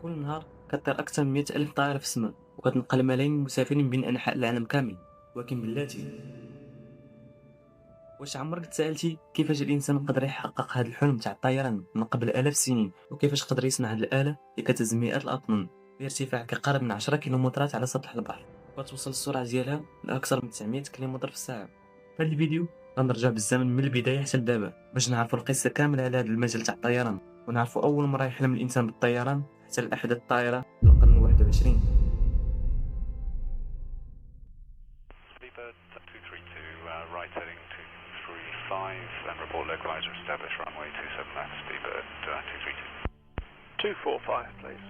كل نهار كطير أكثر من 100,000 طائرة في السماء وكتنقل ملايين من المسافرين بين أنحاء العالم كامل. ولكن بلاتي، واش عمرك تسألتي كيفاش الإنسان قدر يحقق هذا الحلم تاع الطيران من قبل آلاف السنين، وكيفاش قدر يصنع هذه الآلة اللي كتهز مئات الأطنان بارتفاع كيقارب من 10 كيلومترات على سطح البحر، وكتوصل السرعة ديالها لأكثر من 900 كيلومتر في الساعة. في هذا الفيديو غنرجع بالزمن من البداية حتى لدابا باش نعرفوا القصة كاملة على هذا المجال تاع الطيران، ونعرفوا أول مرة يحلم الإنسان بالطيران حتى لأحدث الطائرة في القرن 21. Speedbird 232, right heading 235, and report localizer established runway 27 left, Speedbird 232. 245, please.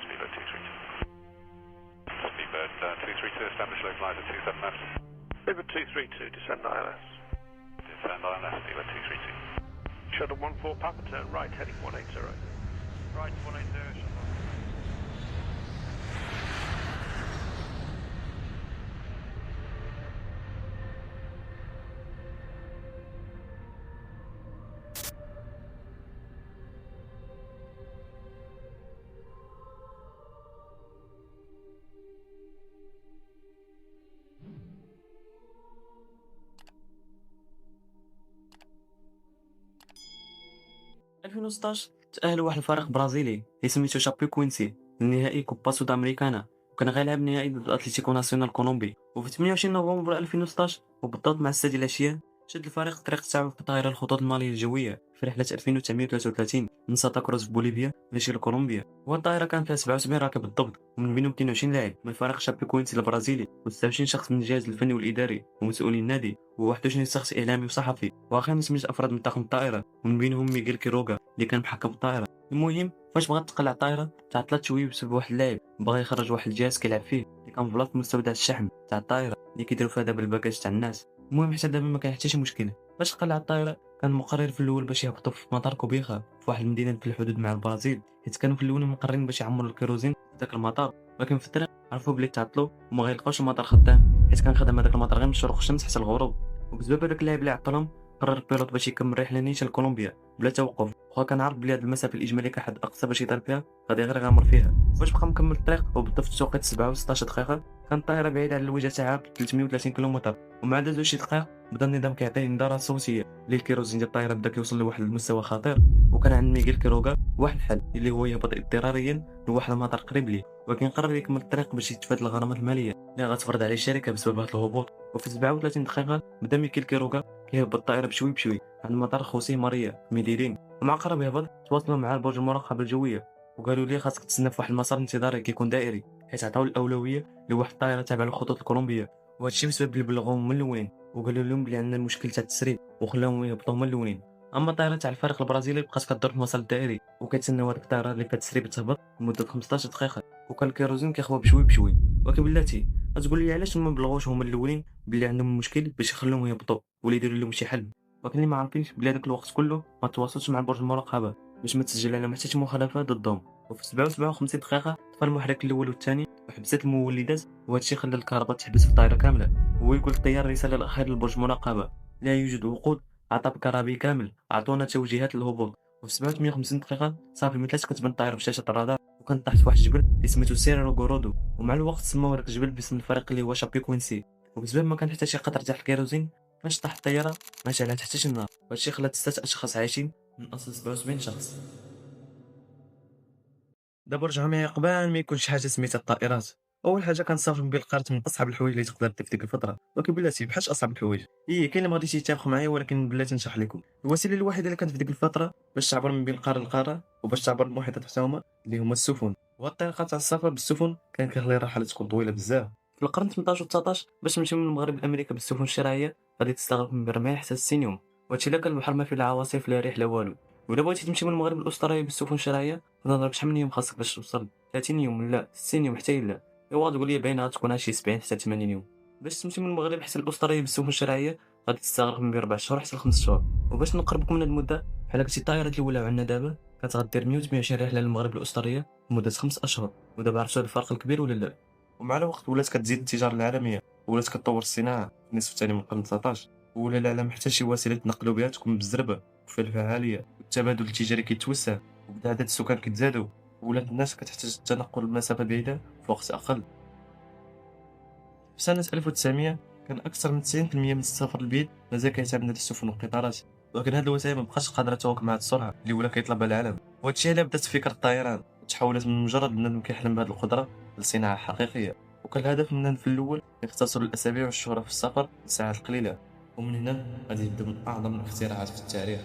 Speedbird 232. Speedbird 232, established localizer 27 left. Speedbird 232, descend ILS. Descend ILS, Speedbird 232. Shuttle 14 Papa, turn right, heading 180. Right 180, shuttle. في 2016 تأهل واحد الفريق برازيلي اللي سميتو شابيكوينسي لنهائي كوبا سود امريكانا، وكان غيلعب نهائي ضد اتلتيكو ناسيونال كولومبي. وفي 28 نوفمبر 2016 وبالضبط مع 6 العشية شد الفريق الطريق تاعو في طائرة الخطوط المالية الجوية في رحلة 2933 من سانتا كروز في بوليفيا ماشي لكولومبيا. والطائرة كان فيها 77 راكب بالضبط، ومن بينهم 22 لاعب من فريق شابيكوينسي البرازيلي، و26 شخص من الجهاز الفني والإداري ومسؤولي النادي، و21 شخص إعلامي وصحفي، وخمس أفراد من طاقم الطائرة ومن بينهم ميغيل كيروغا اللي كان محكم الطائرة. المهم فاش بغات تقلع الطائرة تعطلت شويه بسبب واحد اللاعب بغى يخرج واحد الجهاز كيلعب فيه اللي كان بلاصه مستودع الشحن تاع الطائرة اللي كيديروا فيها دابا الباكاج تاع الناس. المهم حتى دابا ما كاين حتى شي مشكل. باش تقلع الطائرة كان مقرر في الاول باش يهبطوا في مطار كوبيخا في واحد المدينه في الحدود مع البرازيل، حيت كانوا في الاول مقررين باش يعمروا الكيروزين في ذاك المطار، ولكن في الطريق عرفوا بلي تعطلوا وما غيلقاوش المطار خدام، حيت كان خدام هذاك المطار غير من الشروق الشمس حتى الغروب. وبسبب هذاك اللاعب اللي عطلهم قرر البيلوت باش يكمل الرحله نيشان لكولومبيا بلا توقف، وخا كان عارف بلي هاد المسافه الاجماليه كحد اقصى باش يطير فيها غادي غير يغامر فيها. فاش بقى مكمل الطريق وبالضبط في توقيت 7 و16 دقيقه كان الطائره بعيده على الوجهه تاعها ب 330 كيلومتر، ومع دازو شي دقائق بدا النظام كيعطي انذارات صوتيه للكيروزين ديال الطائره بدا كيوصل لواحد المستوى خطير. وكان عند ميغيل كيروغا واحد الحل اللي هو يهبط اضطراريا لواحد المطار قريب ليه، ولكن قرر يكمل الطريق باش يتفادى الغرامات الماليه اللي غتفرض عليه الشركه بسبب هذا الهبوط. وفي 37 دقيقه بدا ميغيل كيروغا كيهبط الطائره بشوي بشوي عند مطار خوسيه ماريا في ميديرين، ومع قرب يهبط تواصلوا مع برج المراقبه الجويه وقالوا لي خاصك تستنى في واحد المسار انتظاري كيكون دائري، حيت عطاو الاولويه لواحد الطائره تابعه للخطوط الكولومبيه. وهادشي بسبب اللي بلغوهم من الاولين وقالوا لهم بلي عندنا مشكل تاع التسريب وخلاهم يهبطوا من الاولين. اما الطائره تاع الفريق البرازيلي بقات كدور في المسار الدائري وكيتسناو هذيك الطائره اللي فيها التسريب تهبط لمده 15 دقيقه، وكان الكيروزين كيخوى بشوي بشوي. ولكن بلاتي غتقول لي علاش ما بلغوش هما الاولين بلي عندهم مشكل باش يخلوهم يهبطوا ولا يديروا لهم شي حل؟ ولكن اللي ما عارفينش بلي هذاك الوقت كله ما تواصلش مع برج المراقبه باش ما تسجل عليهم حتى شي مخالفه ضدهم. وفي 57 دقيقه طفى المحرك الاول والثاني وحبست المولدات، وهادشي خلى الكهرباء تحبس في الطائره كامله. هو يقول الطيار رساله الاخيره لبرج المراقبه: لا يوجد وقود، عطب كهربي كامل، اعطونا توجيهات للهبوط. وفي 750 دقيقه صافي مثلات كتبان الطائره في شاشه الرادار، وكان طاحت في واحد الجبل اللي سميتو سيرو غورودو، ومع الوقت سماو هذاك الجبل باسم الفريق اللي هو شابيكوينسي. وبسبب ما كان حتى شي قطر تاع الكيروزين فاش طاح الطياره ما شعلات حتى شي نار، وهادشي خلى 6 اشخاص عايشين من اصل 77 شخص. دابا رجعوا معايا قبل ما يكون شي حاجه سميتها الطائرات. اول حاجه كنصاوب بين القارت من اصعب الحوايج اللي تقدر دير في ديك الفتره، ولكن بلاتي بحال اصعب الحوايج كاين اللي ما غاديش يتفقوا معايا، ولكن بلاتي نشرح لكم الوسيله الوحيده اللي كانت في ديك الفتره باش تعبر من بين قاره لقاره وباش تعبر المحيطات حتى هما اللي هما السفن. والطريقه تاع السفر بالسفن كان كيخلي الرحله تكون طويله بزاف. في القرن 18 و 19 باش تمشي من المغرب لامريكا بالسفن الشراعيه غادي تستغرق من 400 حتى 60 يوم، وهادشي الا كان البحر ما فيه لا عواصف لا ريح لا والو. ولا بغيتي تمشي من المغرب لاستراليا بالسفن الشراعيه نضرب شحال من يوم خاصك باش توصل؟ 30 يوم لا 60 يوم حتى الا ايوا تقول لي باينه غتكون شي 70 حتى 80 يوم. باش تمشي من المغرب حتى لاستراليا بالسفن الشراعيه غادي تستغرق من 4 شهور حتى 5 شهور. وباش نقربكم من المده بحال هكا الطائرات اللي ولاو عندنا دابا كانت غدير 128 رحله للمغرب لاستراليا لمده 5 اشهر، ودابا عرفتوا الفرق الكبير ولا لا؟ ومع الوقت ولات كتزيد التجاره العالميه ولات كتطور الصناعه في النصف الثاني من القرن 19، ولا العالم حتى شي وسيله تنقلوا بها تكون بالزربه وفيها الفعاليه والتبادل التجاري كيتوسع وبدا عدد السكان كيتزادوا ولات الناس كتحتاج التنقل لمسافة بعيدة في وقت أقل. في سنة 1900 كان أكثر من 90% من السفر البعيد مازال كيعتمد على السفن والقطارات، ولكن هاد الوسائل مبقاتش قادرة تواكب مع هاد السرعة اللي ولا كيطلبها العالم. وهادشي علاش بدات فكرة الطيران تحولت من مجرد بنادم كيحلم بهاد القدرة لصناعة حقيقية، وكان الهدف منها في الأول يختصر الأسابيع والشهور في السفر لساعات قليلة. ومن هنا غادي يبدا من أعظم الاختراعات في التاريخ.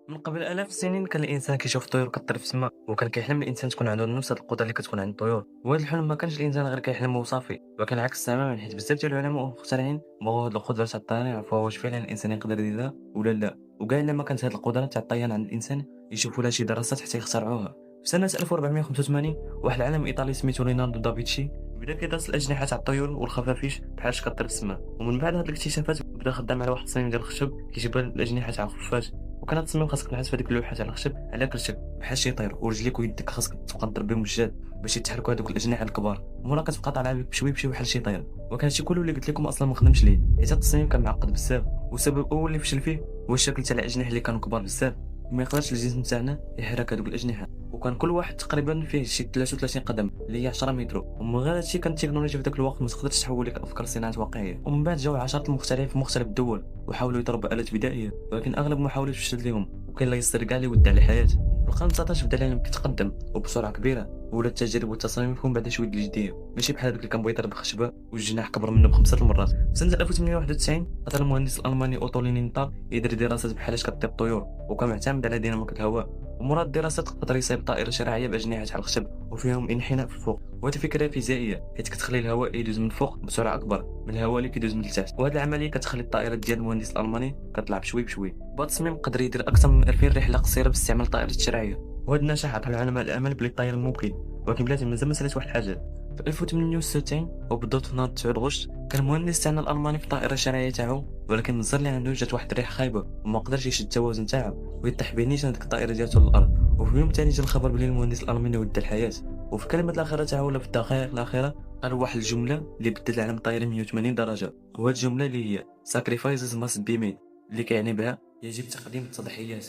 من قبل آلاف السنين كان الإنسان كيشوف الطيور كطير في السماء، وكان كيحلم الإنسان تكون عنده نفس هاد القدرة اللي كتكون عند الطيور. وهذا الحلم ما كانش الإنسان غير كيحلم وصافي، ولكن عكس تماما، حيت بزاف ديال العلماء والمخترعين بغاو هاد القدرة تاع الطيران يعرفوها واش فعلا الإنسان يقدر يديرها ولا لا. وكاع إلا ما كانت هاد القدرة تاع الطيران عند الإنسان يشوفوا لها شي دراسات حتى يخترعوها. في سنة 1485 واحد العالم إيطالي سميتو ليوناردو دافيتشي بدا كيدرس الأجنحة تاع الطيور والخفافيش بحال اش كطير في السماء. ومن بعد هاد الاكتشافات بدا خدام على واحد التصميم ديال الخشب كيجيب الأجنحة تاع الخفاش. وكان التصميم خاصك تنعس في هذيك اللوحه تاع الخشب على كرشك بحال شي طير، ورجليك ويدك خاصك تبقى تضرب بهم الجاد باش يتحركوا هذوك الاجنحه الكبار، ومورا كتبقى طالعه بك بشوي بشوي بحال شي طير. وكان هادشي كله اللي قلت لكم اصلا ما خدمش ليه، حيت التصميم كان معقد بزاف، والسبب الاول اللي فشل فيه هو الشكل تاع الاجنحه اللي كانوا كبار بزاف، وما يقدرش الجسم تاعنا يحرك هذوك الاجنحه. وكان كل واحد تقريبا فيه شي 33 قدم اللي هي 10 متر. ومن غير هادشي كانت التكنولوجيا في ذاك الوقت ما تقدرش تحول لك افكار صناعه واقعيه. ومن بعد جاو عشرات المخترعين في مختلف الدول وحاولوا يضربوا بآلات بدائيه، ولكن اغلب محاولات فشلت لهم، وكاين لا يصير كاع اللي يودع الحياه. في القرن 19 بدا العالم كيتقدم وبسرعه كبيره، ولا التجارب والتصاميم يكون بعدا شويه الجديه، ماشي بحال داك اللي كان بغى يضرب خشبه والجناح كبر منه بخمسه المرات. في سنه 1891 قدر المهندس الالماني اوتو لينينثال يدير دراسات بحال اش كطير الطيور، وكان معتمد على ديناميك الهواء. ومراد الدراسات قدر يصايب طائره شراعيه باجنحه على الخشب وفيهم انحناء في الفوق. وهذه فكره فيزيائيه حيت كتخلي الهواء يدوز من الفوق بسرعه اكبر من الهواء اللي كيدوز من التحت، وهذه العمليه كتخلي الطائره ديال المهندس الالماني كتطلع بشوي بشوي. بهذا التصميم قدر يدير اكثر من 2000 رحله قصيره باستعمال الطائره الشراعيه، وهذا النجاح عطى العلماء الامل بلي الطيران ممكن. ولكن بلاتي مازال ما سالات واحد الحاجه. في 1896 وبالضبط في نهار 9 غشت كان المهندس تاعنا الالماني في الطائره الشراعيه تاعو، ولكن النظر اللي عنده جات واحد الريح خايبه وما قدرش يشد التوازن تاعو ويطيح بينيشان ديك الطائره ديالته للارض. وفي اليوم الثاني جا الخبر بلي المهندس الالماني ودى الحياه. وفي الكلمات الاخيره تاعو ولا في الدقائق الاخيره قال واحد الجمله اللي بدلت العالم الطائره 180 درجه، وهاد الجمله اللي هي sacrifices must be made، اللي كيعني بها يجب تقديم التضحيات.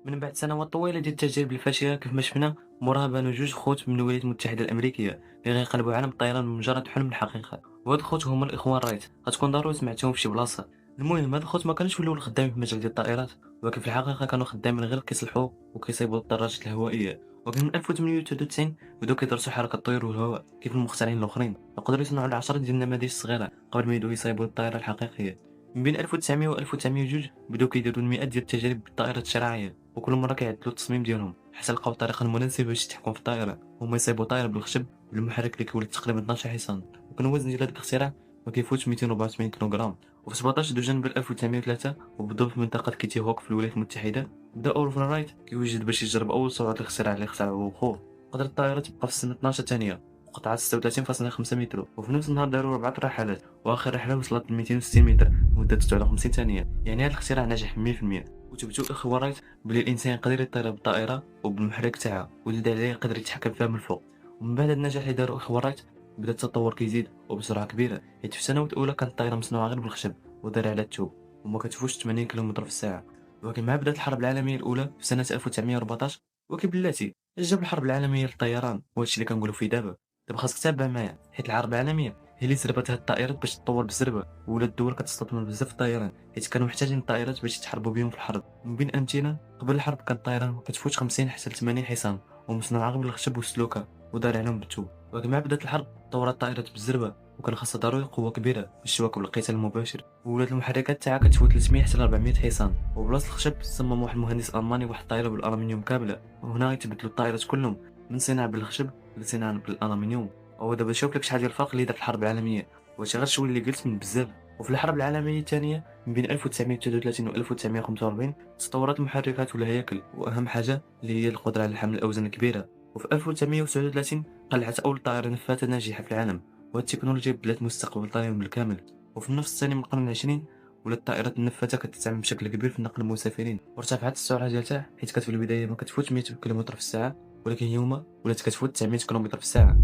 من بعد سنوات طويله ديال التجارب الفاشله كيف ما شفنا، موراها بانوا جوج خوت من الولايات المتحده الامريكيه اللي غيقلبوا عالم الطيران من مجرد حلم لحقيقه. وهاد الخوت هما الاخوان رايت، غتكون ضروري سمعتهم في شي بلاصه. المهم هاد الخوت ما كانوش في الاول خدامين في مجال ديال الطائرات، ولكن في الحقيقه كانوا خدامين غير كيصلحوا وكيصايبوا الدراجات الهوائيه. ولكن من 1893 بداو كيدرسوا حركه الطيور والهواء كيف المخترعين الاخرين، وقدروا يصنعوا العشرات ديال النماذج الصغيره قبل ما يبداو يصايبوا الطائره الحقيقيه. من بين 1900 و 1902 بداو كيديروا المئات ديال التجارب بالطائرات الشراعيه، وكل مره كيعدلوا التصميم ديالهم حتى لقاو الطريقه المناسبه باش يتحكموا في الطائره. هما يصايبوا طائره بالخشب بالمحرك اللي كيولد تقريبا 12 حصان، وكان الوزن ديال هذا الاختراع ما كيفوتش 284 كيلوغرام. وفي 17 دجنبر 1903 وبالضبط في منطقه كيتي هوك في الولايات المتحده بدا اولفر رايت كيوجد باش يجرب اول سرعه الاختراع اللي اخترعه خوه. قدرت الطائره تبقى في السنه 12 ثانيه وقطعت 36.5 متر، وفي نفس النهار داروا 4 رحلات، واخر رحله وصلت ل 260 متر مده 59 ثانيه. يعني هذا الاختراع نجح 100%. وثبتوا الاخوه رايت بلي الانسان يقدر يطير بالطائره وبالمحرك تاعها، واللي عليه يقدر يتحكم فيها من الفوق. ومن بعد النجاح اللي داروا الاخوه رايت بدا التطور كيزيد وبسرعه كبيره، حيت في السنوات الاولى كانت الطائره مصنوعه غير بالخشب ودايره على الثوب وما كتفوتش 80 كيلومتر في الساعه. ولكن مع بدات الحرب العالميه الاولى في سنه 1914 وكبلاتي جاب الحرب العالميه للطيران، وهادشي اللي كنقولوا فيه دابا خاصك تتابع معايا، حيت الحرب العالميه هي اللي سربت هاد الطائرات باش تطور بالزربه، ولا الدول كتستثمر بزاف في الطيران حيت كانوا محتاجين الطائرات باش يتحاربوا بهم في الحرب. من بين امثله قبل الحرب كانت الطيران كتفوت 50 حتى ل 80 حصان ومصنوعه غير بالخشب والسلوكه ودار عليهم بالثوب. ولكن مع بدات الحرب طورت الطائرات بالزربه وكان خاصها ضروري قوه كبيره باش تواكب القتال المباشر، ولات المحركات تاعها كتفوت 300 حتى ل 400 حصان. وبلاصه الخشب صمم واحد المهندس الماني واحد الطائره بالالومنيوم كامله، وهنا يتبدلوا الطائرات كلهم من صناعه بالخشب لصناعه بالالومنيوم. ودابا شوف لك شحال ديال الفرق اللي دار الحرب العالميه، واش غير شويه اللي قلت من بزاف. وفي الحرب العالميه الثانيه من بين 1933 و 1945 تطورت المحركات والهياكل، واهم حاجه اللي هي القدره على حمل الاوزان الكبيره. وفي 1939 قلعت اول طائره نفاثه ناجحه في العالم، والتكنولوجيا بدلت مستقبل الطيران بالكامل. وفي النصف الثاني من القرن العشرين ولات الطائرات النفاثه كتستعمل بشكل كبير في نقل المسافرين، وارتفعت السرعه ديالها حيت كانت في البدايه ما كتفوت 100 كم في الساعه، ولكن اليوم ولات كتفوت 900 كم في الساعه.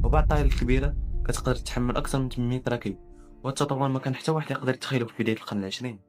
وبعض الطائرات الكبيره كتقدر تتحمل اكثر من 800 راكب، والتطور ما كان حتى واحد يقدر يتخيله في بداية القرن العشرين.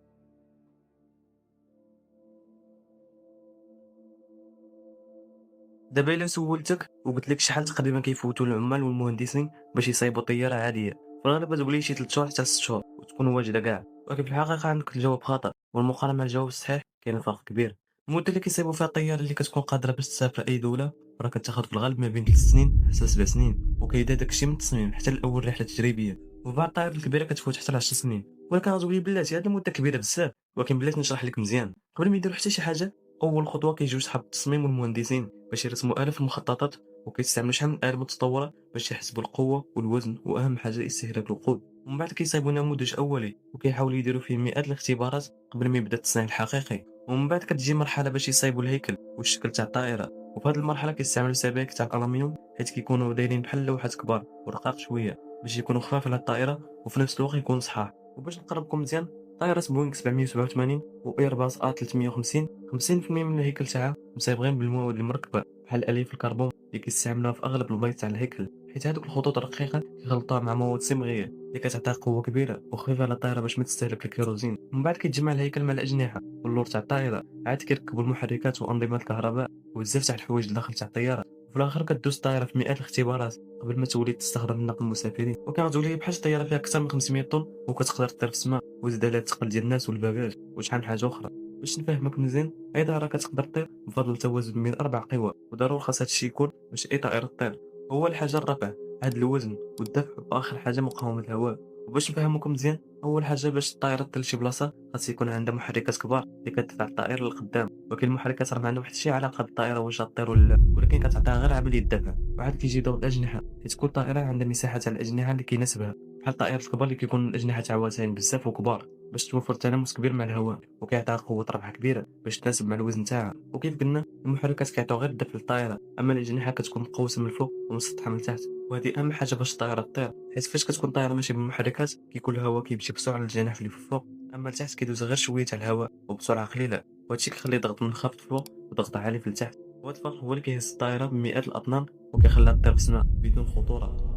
دابا إلا سولتك وقلت لك شحال تقريبا كيفوتوا العمال والمهندسين باش يصايبوا طيارة عادية، في الغالب تقول لي شي 3 شهور حتى 6 شهور وتكون واجدة كاع، ولكن في الحقيقة عندك الجواب خطأ، والمقارنة مع الجواب الصحيح كاين فرق كبير. المدة اللي كيصايبوا فيها الطيارة اللي كتكون قادرة باش تسافر أي دولة راه كتاخد في الغالب ما بين 3 سنين حتى 7 سنين، وكيبدا داكشي من التصميم حتى لأول رحلة تجريبية، وفي بعض الطائرات الكبيرة كتفوت حتى ل 10 سنين. ولكن غتقول لي بلاتي هاد المدة كبيرة بزاف، ولكن بلاتي نشرح لك مزيان. قبل ما يديروا حتى شي حاجة، أول خطوة كيجيو صحاب التصميم والمهندسين باش يرسموا آلاف المخططات، وكيستعملوا شحال من آلة متطورة باش يحسبوا القوة والوزن وأهم حاجة استهلاك الوقود. ومن بعد كيصايبوا نموذج أولي وكيحاولوا يديروا فيه مئات الاختبارات قبل ما يبدا التصنيع الحقيقي. ومن بعد كتجي مرحلة باش يصايبوا الهيكل والشكل تاع الطائرة، وفي هذه المرحلة كيستعملوا سبائك تاع الألمنيوم حيت كيكونوا دايرين بحال لوحات كبار ورقاق شوية باش يكونوا خفاف على الطائرة وفي نفس الوقت يكونوا صحاح. وباش نقربكم مزيان، طائرة بوينغ 787 وإيرباص A350 50% من الهيكل تاعها مصايبغين بالمواد المركبة بحال ألياف الكربون اللي كيستعملوها في أغلب البيض تاع الهيكل، حيت هادوك الخطوط الرقيقة كيخلطوها مع مواد صمغية اللي كتعطيها قوة كبيرة وخفيفة على الطائرة باش ما تستهلك الكيروزين. من بعد كيتجمع الهيكل مع الأجنحة واللور تاع الطائرة، عاد كيركبوا المحركات وأنظمة الكهرباء وبزاف تاع الحوايج الداخل تاع الطيارة. وفي الآخر كدوز الطائرة في مئات الاختبارات قبل ما تولي تستخدم لنقل المسافرين. وكنعطيو ليه بحال الطيارة فيها أكثر من 500 طن وكتقدر تطير في السماء وزيد عليها الثقل ديال الناس والباجاج وشحال من حاجة أخرى. باش نفهمك مزيان، أي طائرة كتقدر تطير بفضل التوازن بين 4 قوى، وضروري خاص هادشي يكون باش أي طائرة تطير. أول حاجة الرفع، هاد الوزن والدفع، وآخر حاجة مقاومة الهواء. وباش نفهمكم مزيان، أول حاجة باش الطائرة تطير لشي بلاصة خاص يكون عندها محركات كبار اللي كتدفع الطائرة للقدام، ولكن المحركات راه ما عندهم حتى شي علاقة بالطائرة واش غطير ولا لا، ولكن كتعطيها غير عملية الدفع. وعاد كيجي دور الأجنحة، حيت كل طائرة عندها مساحة تاع الأجنحة اللي كيناسبها، بحال الطائرات الكبار اللي كيكون الأجنحة تاعها واسعين بزاف وكبار باش توفر تنافس كبير مع الهواء، وكيعطيها قوة رفع كبيرة باش تناسب مع الوزن تاعها. وكيف قلنا المحركات كيعطيو غير الدفع للطائرة، أما الأجنحة كتكون مقوسة من الفوق ومسطحة من التحت، وهذه أهم حاجة باش الطائرة تطير، حيت فاش كتكون الطائرة ماشي بالمحركات كيكون الهواء كيمشي بسرعة للجناح اللي في الفوق، أما لتحت كيدوز غير شوية تاع الهواء وبسرعة قليلة، وهادشي كيخلي ضغط منخفض فوق وضغط عالي في التحت. وهاد الفرق هو اللي كيهز الطائرة بمئات الأطنان وكيخليها تطير في السماء بدون خطورة.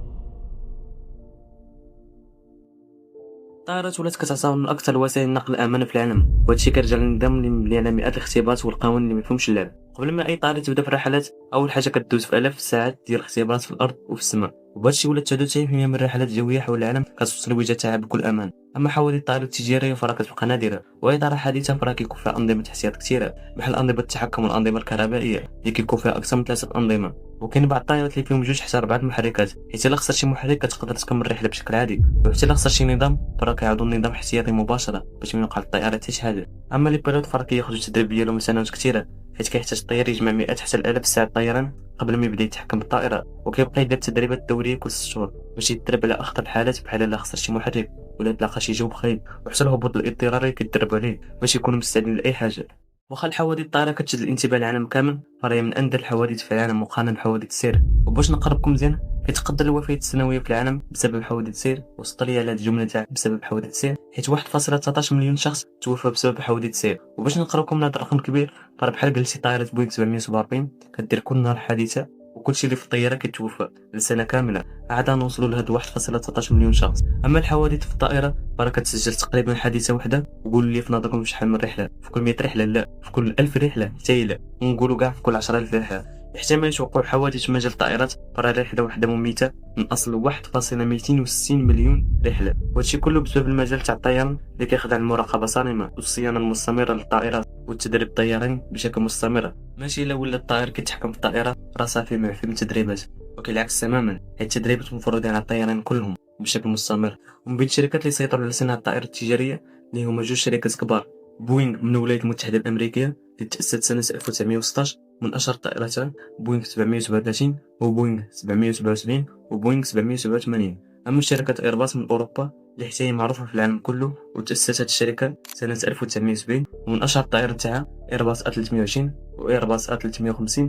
الطائرات ولات كتعتبر من اكثر وسائل النقل امانا في العالم، وهادشي كيرجع للنظام اللي مبني على مئات الاختبارات والقوانين اللي مفهومش اللعب. قبل ما اي طائره تبدا في الرحلات، اول حاجه كدوز في الاف الساعات ديال الاختبارات في الارض وفي السماء، وبهادشي ولات 93% من الرحلات الجويه حول العالم كتوصل الوجهه تاعها بكل امان. اما حوادث الطائرات التجاريه فراه كتبقى نادره، واي طائره حديثه فراه كيكون فيها انظمه احتياط كثيره بحال انظمه التحكم والانظمه الكهربائيه اللي كيكون فيها اكثر من 3 انظمه. وكاين بعض الطائرات اللي فيهم 2 حتى 4 محركات، حيت الا خسر شي محرك كتقدر تكمل الرحله بشكل عادي، وحتى الا خسر شي نظام فراه كيعاودوا النظام احتياطي مباشره باش ما يوقع للطائره حتى شي حاجه. اما لي بيلوت فراه كياخذوا التدريب ديالهم سنوات كثيره، حيت كيحتاج الطيار يجمع مئات حتى الالاف ساعه طيران قبل ما يبدا يتحكم بالطائره، وكيبقى يدير التدريبات الدوريه كل 6 شهور باش يتدرب على اخطر الحالات بحال الا خسر شي محرك ولا تلاقى شي جو خايب، وحتى الهبوط الاضطراري كيتدربوا عليه باش يكونوا مستعدين لاي حاجه. واخا الحوادث الطائره كتشد الانتباه العالم كامل، فراه من اندر الحوادث في العالم مقارنه بحوادث السير. وباش نقربكم مزيان، كتقدر الوفيات السنويه في العالم بسبب حوادث السير، وسط لي على هاد الجمله تاع بسبب حوادث السير، حيت 1.19 مليون شخص توفى بسبب حوادث السير. وباش نقربكم هذا الرقم كبير، فراه بحال قلتي طائره بوينغ 747 كدير كل نهار حادثه، وكلشي اللي في الطياره كيتوفى لسنه كامله، عاد نوصلوا لهاد 1.19 مليون شخص. اما الحوادث في الطائره فراه كتسجل تقريبا حادثه وحده، وقول لي في نظركم شحال من رحله؟ في كل 100 رحله؟ لا، في كل 1000 رحله حتى لا، ونقولوا كاع في كل 10,000 رحله. احتمال وقوع حوادث في مجال الطائرات فراه رحله وحده مميته من اصل 1.260 مليون رحله، وهادشي كله بسبب المجال تاع الطيران اللي كيخضع للمراقبه الصارمه والصيانه المستمره للطائرات والتدريب الطيارين بشكل مستمر. ماشي الا ولا الطائر كيتحكم في الطائره راه صافي معفي من التدريبات، وكالعكس تماما، حيت التدريبات مفروضين على الطيارين كلهم بشكل مستمر. ومن بين الشركات اللي سيطروا على صناعه الطائرات التجاريه اللي هما 2 شركات كبار، بوينغ من الولايات المتحده الامريكيه اللي تاسست سنه 1916 من اشهر الطائرتان بوينغ 737 وبوينغ 777 وبوينغ 787. اما شركه ايرباص من اوروبا اللي حتى هي معروفه في العالم كله، وتاسست هذه الشركه سنه 1970، ومن اشهر الطائرات تاعها ايرباص A320 وايرباص A350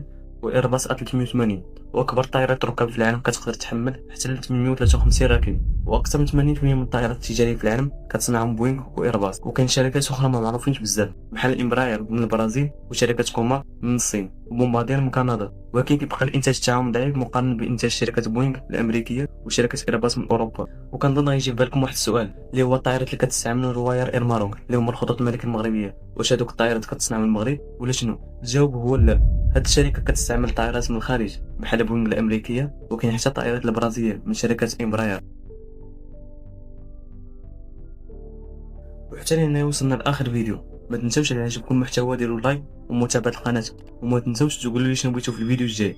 وايرباص A380. واكبر طائرات ركاب في العالم كتقدر تحمل حتى ل 853 راكب، واكثر من 80% من الطائرات التجاريه في العالم كتصنعهم بوينغ وايرباص. وكاين شركات اخرى ما معروفينش بزاف بحال امبراير من البرازيل وشركات كوما من الصين وبومباردير من كندا، ولكن كيبقى الانتاج تاعهم ضعيف مقارنه بانتاج شركه بوينغ الامريكيه وشركه ايرباص من اوروبا. وكنظن غيجي في بالكم واحد السؤال اللي هو الطائرات اللي كتستعمل رواير اير ماروك اللي هما الخطوط الملكيه المغربيه، واش هذوك الطائرات كتصنع من المغرب ولا شنو؟ الجواب هو لا. هاد الشركه كتستعمل طائرات من الخارج بحال بوينغ الامريكيه، وكاين حتى طائرات البرازيليه من شركه امبراير. وحتى لهنا وصلنا لاخر فيديو. ما تنساوش الا عجبكم المحتوى ديروا لايك ومتابعه القناه، وما تنساوش تقولوا لي شنو بغيتو في الفيديو الجاي.